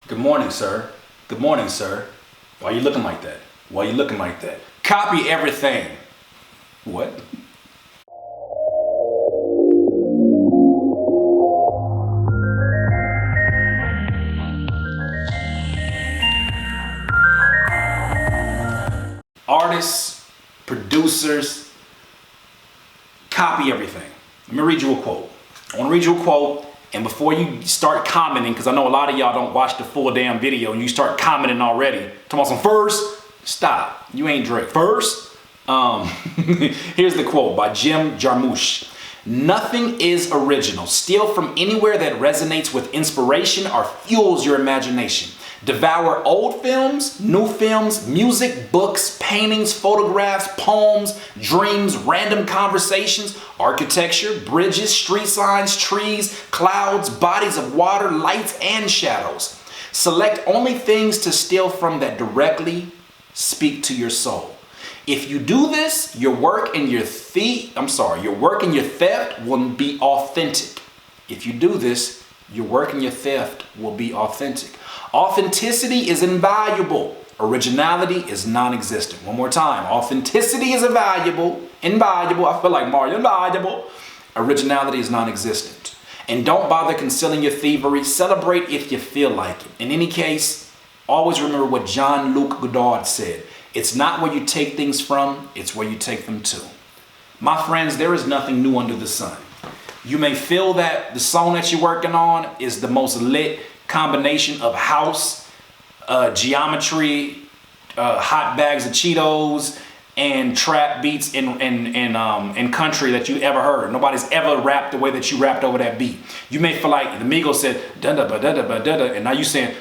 Good morning, sir. Good morning, sir. Why are you looking like that? Why are you looking like that? Copy everything. What? Artists, producers, copy everything. Let me read you a quote. I want to read you a quote, and before you start commenting, because I know a lot of y'all don't watch the full damn video, and you start commenting already, talking about some first, stop. You ain't Drake. First, here's the quote by Jim Jarmusch. Nothing is original. Steal from anywhere that resonates with inspiration or fuels your imagination. Devour old films, new films, music, books, paintings, photographs, poems, dreams, random conversations, architecture, bridges, street signs, trees, clouds, bodies of water, lights, and shadows. Select only things to steal from that directly speak to your soul. If you do this, your work and your theft will be authentic. If you do this, your work and your theft will be authentic. Authenticity is invaluable. Originality is non-existent. One more time. Authenticity is invaluable. I feel like Mario. Invaluable. Originality is non-existent. And don't bother concealing your thievery. Celebrate if you feel like it. In any case, always remember what Jean-Luc Godard said. It's not where you take things from, it's where you take them to. My friends, there is nothing new under the sun. You may feel that the song that you're working on is the most lit combination of house, geometry, hot bags of Cheetos, and trap beats in country that you ever heard. Nobody's ever rapped the way that you rapped over that beat. You may feel like the Migos said da da ba da da ba da da, and now you saying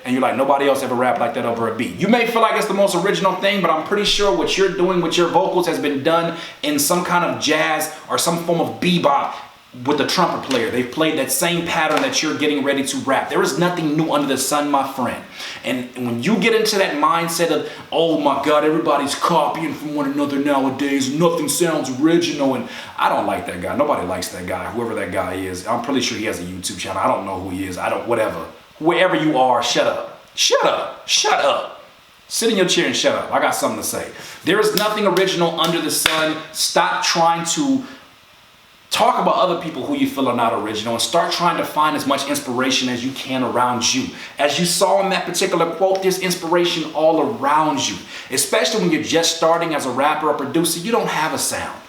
and you're like, nobody else ever rapped like that over a beat. You may feel like it's the most original thing, but I'm pretty sure what you're doing with your vocals has been done in some kind of jazz or some form of bebop with the trumpet player. They've played that same pattern that you're getting ready to rap. There is nothing new under the sun, my friend. And when you get into that mindset of, oh my God, everybody's copying from one another nowadays, nothing sounds original, and I don't like that guy. Nobody likes that guy, whoever that guy is. I'm pretty sure he has a YouTube channel. I don't know who he is. Whatever. Wherever you are, shut up. Shut up. Shut up. Sit in your chair and shut up. I got something to say. There is nothing original under the sun. Stop trying to talk about other people who you feel are not original and start trying to find as much inspiration as you can around you. As you saw in that particular quote, there's inspiration all around you. Especially when you're just starting as a rapper or producer, you don't have a sound.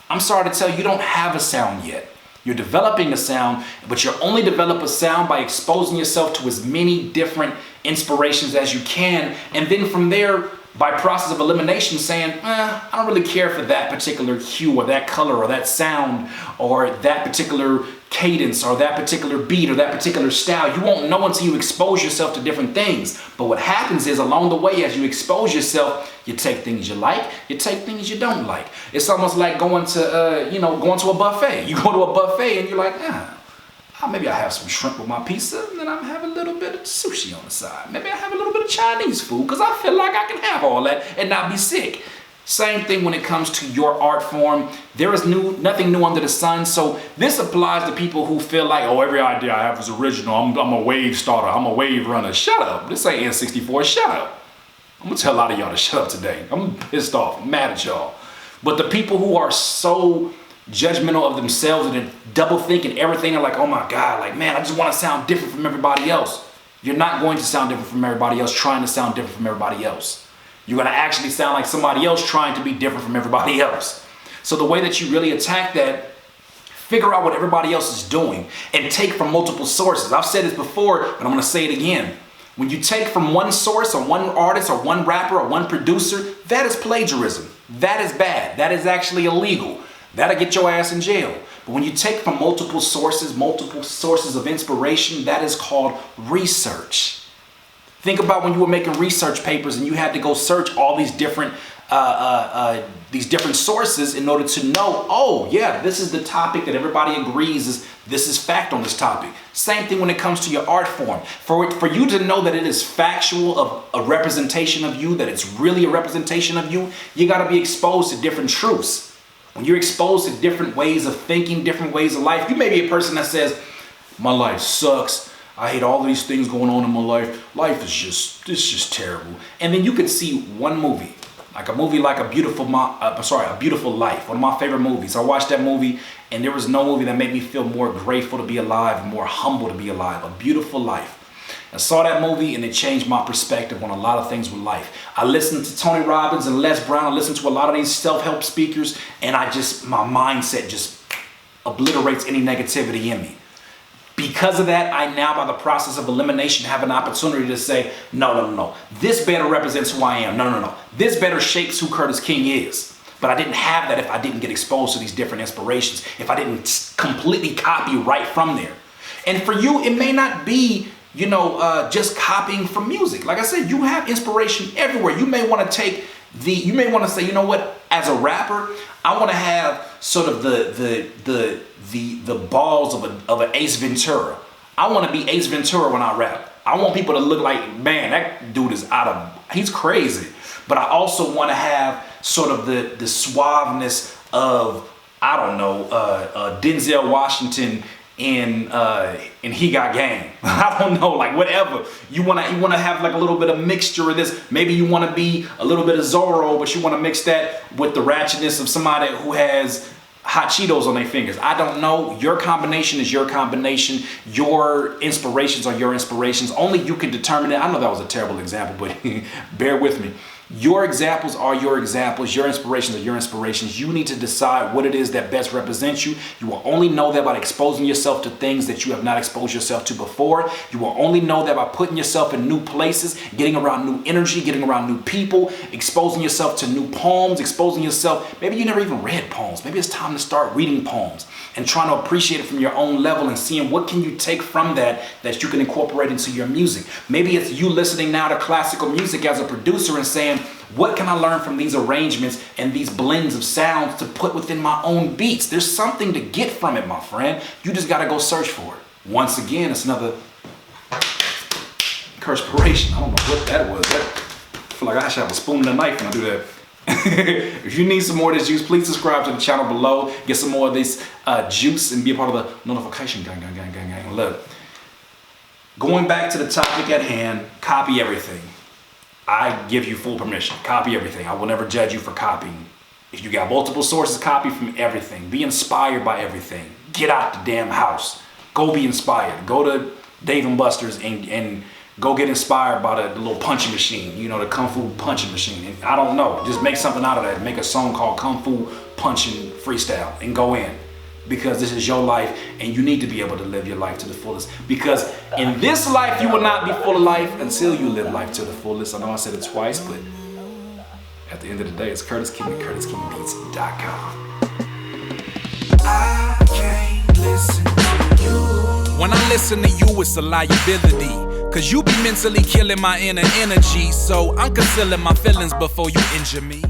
I'm sorry to tell you, you don't have a sound yet. You're developing a sound, but you only develop a sound by exposing yourself to as many different inspirations as you can. And then from there, by process of elimination, saying, I don't really care for that particular hue or that color or that sound or that particular cadence or that particular beat or that particular style. You won't know until you expose yourself to different things. But what happens is along the way, as you expose yourself, you take things you like, you take things you don't like. It's almost like going to, going to a buffet. You go to a buffet and you're like, maybe I have some shrimp with my pizza, and then I have a little bit of sushi on the side. Maybe I have a little bit of Chinese food, because I feel like I can have all that and not be sick. Same thing when it comes to your art form. There is nothing new under the sun. So this applies to people who feel like, oh, every idea I have is original. I'm a wave starter. I'm a wave runner. Shut up. This ain't N64. Shut up. I'm going to tell a lot of y'all to shut up today. I'm pissed off. I'm mad at y'all. But the people who are so judgmental of themselves and double thinking everything, are like, oh my God, like, man, I just want to sound different from everybody else. You're not going to sound different from everybody else trying to sound different from everybody else. You're going to actually sound like somebody else trying to be different from everybody else. So the way that you really attack that, figure out what everybody else is doing and take from multiple sources. I've said this before, but I'm going to say it again. When you take from one source or one artist or one rapper or one producer, that is plagiarism. That is bad. That is actually illegal. That'll get your ass in jail. But when you take from multiple sources of inspiration, that is called research. Think about when you were making research papers and you had to go search all these different sources in order to know, oh yeah, this is the topic that everybody agrees this is fact on this topic. Same thing when it comes to your art form. For you to know that it is factual of a representation of you, that it's really a representation of you, you got to be exposed to different truths. When you're exposed to different ways of thinking, different ways of life, you may be a person that says, my life sucks. I hate all of these things going on in my life. Life is just terrible. And then you could see one movie, like a movie like A Beautiful Life, one of my favorite movies. I watched that movie, and there was no movie that made me feel more grateful to be alive and more humble to be alive. A Beautiful Life. I saw that movie, and it changed my perspective on a lot of things with life. I listened to Tony Robbins and Les Brown. I listened to a lot of these self-help speakers, and my mindset just obliterates any negativity in me. Because of that, I now, by the process of elimination, have an opportunity to say, no. This better represents who I am. No. This better shapes who Curtis King is. But I didn't have that if I didn't get exposed to these different inspirations, if I didn't completely copy right from there. And for you, it may not be, just copying from music. Like I said, you have inspiration everywhere. You may want to say, you know what, as a rapper, I want to have sort of the balls of an Ace Ventura. I want to be Ace Ventura when I rap. I want people to look like, man, that dude is he's crazy. But I also want to have sort of the suaveness of, Denzel Washington in He Got Game. I don't know, like whatever. You wanna have like a little bit of mixture of this. Maybe you wanna be a little bit of Zorro, but you wanna mix that with the ratchetness of somebody who has hot Cheetos on their fingers. I don't know. Your combination is your combination. Your inspirations are your inspirations. Only you can determine it. I know that was a terrible example, but bear with me. Your examples are your examples. Your inspirations are your inspirations. You need to decide what it is that best represents you. You will only know that by exposing yourself to things that you have not exposed yourself to before. You will only know that by putting yourself in new places, getting around new energy, getting around new people, exposing yourself to new poems, exposing yourself. Maybe you never even read poems. Maybe it's time to start reading poems and trying to appreciate it from your own level and seeing what can you take from that you can incorporate into your music. Maybe it's you listening now to classical music as a producer and saying, what can I learn from these arrangements and these blends of sounds to put within my own beats? There's something to get from it, my friend. You just got to go search for it. Once again, it's another Curtspiration. I don't know what that was. I feel like I should have a spoon and a knife when I do that. If you need some more of this juice, please subscribe to the channel below. Get some more of this juice and be a part of the notification gang. Look, going back to the topic at hand, copy everything. I give you full permission. Copy everything. I will never judge you for copying. If you got multiple sources, copy from everything. Be inspired by everything. Get out the damn house. Go be inspired. Go to Dave & Buster's and go get inspired by the little punching machine, the Kung Fu punching machine. And I don't know. Just make something out of that. Make a song called Kung Fu Punching Freestyle and go in. Because this is your life and you need to be able to live your life to the fullest. Because in this life, you will not be full of life until you live life to the fullest. I know I said it twice, but at the end of the day, it's Curtis King at CurtisKingBeats.com. I can't listen to you. When I listen to you, it's a liability. Cause you be mentally killing my inner energy. So I'm concealing my feelings before you injure me.